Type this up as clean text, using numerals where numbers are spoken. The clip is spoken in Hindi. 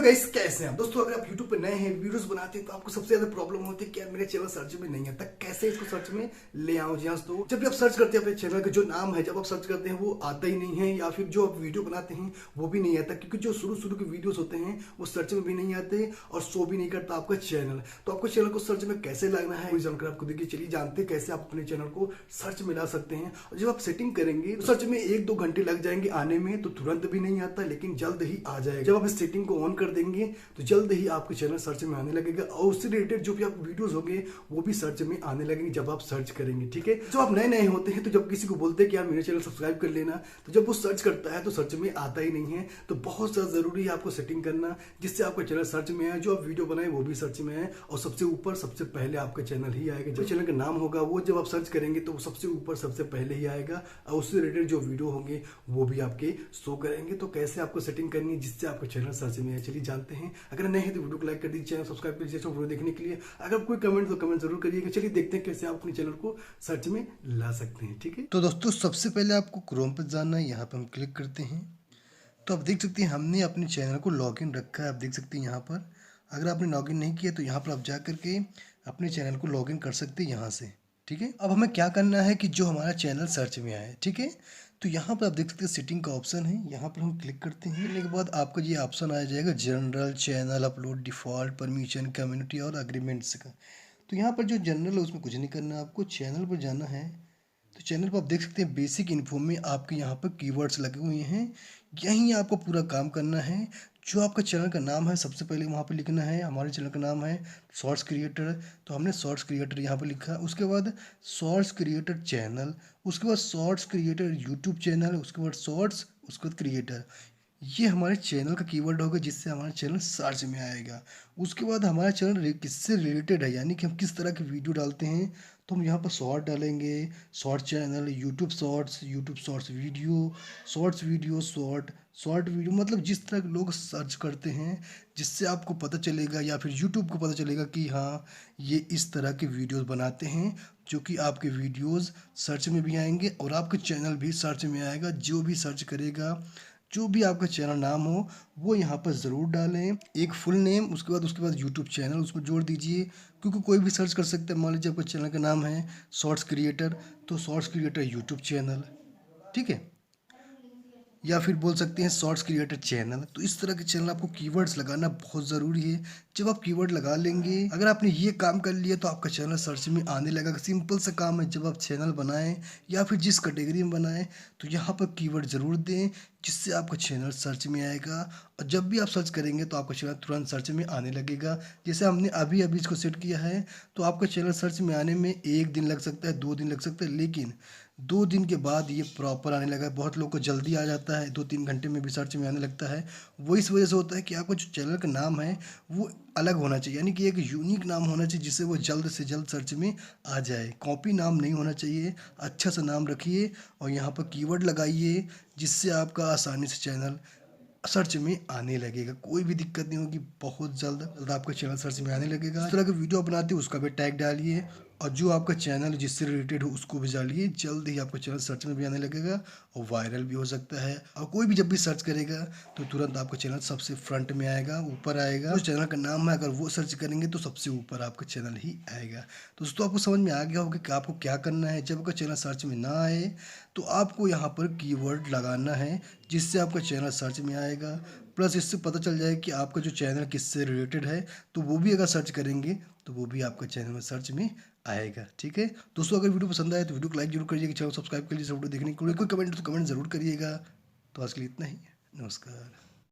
गाइस, कैसे हैं आप दोस्तों। अगर आप YouTube पे नए हैं, वीडियोस बनाते हैं, तो आपको सबसे ज्यादा प्रॉब्लम होती है कि यार मेरे चैनल सर्च में नहीं आता, कैसे इसको सर्च में ले आऊं। जी हाँ दोस्तों, जब भी आप सर्च करते हैं अपने चैनल का जो नाम है, जब आप सर्च करते हैं वो आता ही नहीं है, या फिर जो आप वीडियो बनाते हैं वो भी नहीं आता, क्योंकि जो शुरू शुरू के वीडियोस होते हैं वो सर्च में भी नहीं आते और शो भी नहीं करता आपका चैनल। तो आपको चैनल को सर्च में कैसे लाना है, जानकर आपको देखिए, चलिए जानते हैं कैसे आप अपने चैनल को सर्च में ला सकते हैं। और जब आप सेटिंग करेंगे तो सर्च में 1-2 घंटे लग जाएंगे आने में, तो तुरंत भी नहीं आता, लेकिन जल्द ही आ जाएगा। जब आप इस सेटिंग को ऑन कर देंगे तो जल्द ही आपके चैनल सर्च में आने लगेगा, और उससे रिलेटेड जो भी आप वीडियोस होंगे वो भी सर्च में आने लगेंगे जब आप सर्च करेंगे। ठीक है, जब आप नए नए होते हैं तो जब किसी को बोलते हैं कि यार मेरे चैनल सब्सक्राइब कर लेना, तो जब वो सर्च करता है तो सर्च में आता ही नहीं है। तो बहुत ज्यादा जरूरी है आपको सेटिंग करना, जिससे आपका चैनल सर्च में आए, जो आप वीडियो बनाए वो भी सर्च में आए, और सबसे ऊपर सबसे पहले आपका चैनल ही आएगा। जो चैनल का नाम होगा वो जब आप सर्च करेंगे तो वो सबसे ऊपर सबसे पहले ही आएगा, और उससे रिलेटेड जो वीडियो होंगे वो भी आपके शो करेंगे। तो कैसे आपको सेटिंग करनी है जिससे आपका चैनल सर्च में आए, चलिए जानते हैं। अगर नए हैं तो वीडियो को लाइक कर दीजिए, चैनल सब्सक्राइब कर लीजिए वीडियो देखने के लिए। अगर कोई कमेंट तो कमेंट जरूर करिएगा। चलिए देखते हैं कैसे आप अपने चैनल को सर्च में ला सकते हैं। ठीक है, तो दोस्तों सबसे पहले आपको क्रोम पर जाना है, यहाँ पर हम क्लिक करते हैं। तो आप देख सकते हैं हमने अपने चैनल को लॉगिन रखा है। आप देख सकते हैं यहाँ पर, अगर आपने लॉगिन नहीं किया तो यहाँ पर आप जा करके अपने चैनल को लॉगिन कर सकते हैं यहाँ से। ठीक है, अब हमें क्या करना है कि जो हमारा चैनल सर्च में आए। ठीक है, तो यहाँ पर आप देख सकते हैं सेटिंग का ऑप्शन है, यहाँ पर हम क्लिक करते हैं। करने के बाद आपको ये ऑप्शन आ जाएगा general, channel, upload, default, permission, community और अग्रीमेंट्स का। तो यहाँ पर जो जनरल है उसमें कुछ नहीं करना, आपको चैनल पर जाना है। तो चैनल पर आप देख सकते हैं बेसिक इन्फो में आपके यहाँ पर कीवर्ड्स लगे हुए हैं, यहीं आपको पूरा काम करना है। जो आपका चैनल का नाम है सबसे पहले वहाँ पे लिखना है। हमारे चैनल का नाम है शॉर्ट्स क्रिएटर, तो हमने शॉर्ट्स क्रिएटर यहाँ पे लिखा। उसके बाद शॉर्ट्स क्रिएटर चैनल, उसके बाद शॉर्ट्स क्रिएटर यूट्यूब चैनल, उसके बाद शॉर्ट्स, उसके बाद क्रिएटर। ये हमारे चैनल का कीवर्ड होगा जिससे हमारा चैनल सर्च में आएगा। उसके बाद हमारा चैनल किससे रिलेटेड है, यानी कि हम किस तरह की वीडियो डालते हैं, तो हम यहाँ पर शॉर्ट डालेंगे, short channel, YouTube shorts video, shorts video, short video, मतलब जिस तरह के लोग सर्च करते हैं, जिससे आपको पता चलेगा या फिर यूट्यूब को पता चलेगा कि हाँ ये इस तरह के वीडियोस बनाते हैं, जो कि आपके वीडियोस सर्च में भी आएंगे और आपका चैनल भी सर्च में आएगा। जो भी सर्च करेगा, जो भी आपका चैनल नाम हो वो यहाँ पर ज़रूर डालें, एक फुल नेम, उसके बाद यूट्यूब चैनल उसमें जोड़ दीजिए, क्योंकि कोई भी सर्च कर सकता है। मान लीजिए आपका चैनल का नाम है शॉर्ट्स क्रिएटर, तो शॉर्ट्स क्रिएटर यूट्यूब चैनल। ठीक है, या फिर बोल सकते हैं शॉर्ट्स क्रिएटर चैनल। तो इस तरह के चैनल आपको कीवर्ड्स लगाना बहुत ज़रूरी है। जब आप कीवर्ड लगा लेंगे, अगर आपने ये काम कर लिया तो आपका चैनल सर्च में आने लगेगा। सिंपल सा काम है, जब आप चैनल बनाएं या फिर जिस कैटेगरी में बनाएं तो यहाँ पर कीवर्ड ज़रूर दें, जिससे आपका चैनल सर्च में आएगा। और जब भी आप सर्च करेंगे तो आपका चैनल तुरंत सर्च में आने लगेगा। जैसे हमने अभी अभी इसको सेट किया है, तो आपका चैनल सर्च में आने में 1 दिन लग सकता है, 2 दिन लग सकता है, लेकिन 2 दिन के बाद ये प्रॉपर आने लगा है। बहुत लोग को जल्दी आ जाता है, 2-3 घंटे में भी सर्च में आने लगता है। वो इस वजह से होता है कि आपका जो चैनल का नाम है वो अलग होना चाहिए, यानी कि एक यूनिक नाम होना चाहिए, जिससे वो जल्द से जल्द सर्च में आ जाए। कॉपी नाम नहीं होना चाहिए, अच्छा सा नाम रखिए और यहाँ पर कीवर्ड लगाइए, जिससे आपका आसानी से चैनल सर्च में आने लगेगा। कोई भी दिक्कत नहीं होगी, बहुत जल्द आपका चैनल सर्च में आने लगेगा। जिस तरह की वीडियो आप बनाते हो उसका भी टैग डालिए, और जो आपका चैनल जिससे रिलेटेड हो उसको भी डालिए। जल्द ही आपका चैनल सर्च में भी आने लगेगा और वायरल भी हो सकता है। और कोई भी जब भी सर्च करेगा तो तुरंत आपका चैनल सबसे फ्रंट में आएगा, ऊपर आएगा। जो चैनल का नाम है अगर वो सर्च करेंगे तो सबसे ऊपर आपका चैनल ही आएगा। तो दोस्तों आपको समझ में आ गया होगा कि आपको क्या करना है। जब आपका चैनल सर्च में ना आए तो आपको यहाँ पर कीवर्ड लगाना है, जिससे आपका चैनल सर्च में आएगा। प्लस इससे पता चल जाए कि आपका जो चैनल किससे रिलेटेड है, तो वो भी अगर सर्च करेंगे तो वो भी आपका चैनल में सर्च में आएगा। ठीक है दोस्तों, अगर वीडियो पसंद आए तो वीडियो को लाइक जरूर करिएगा, चैनल सब्सक्राइब कर लीजिए वीडियो देखने के लिए। कोई कमेंट तो कमेंट जरूर करिएगा। तो आज के लिए इतना ही, नमस्कार।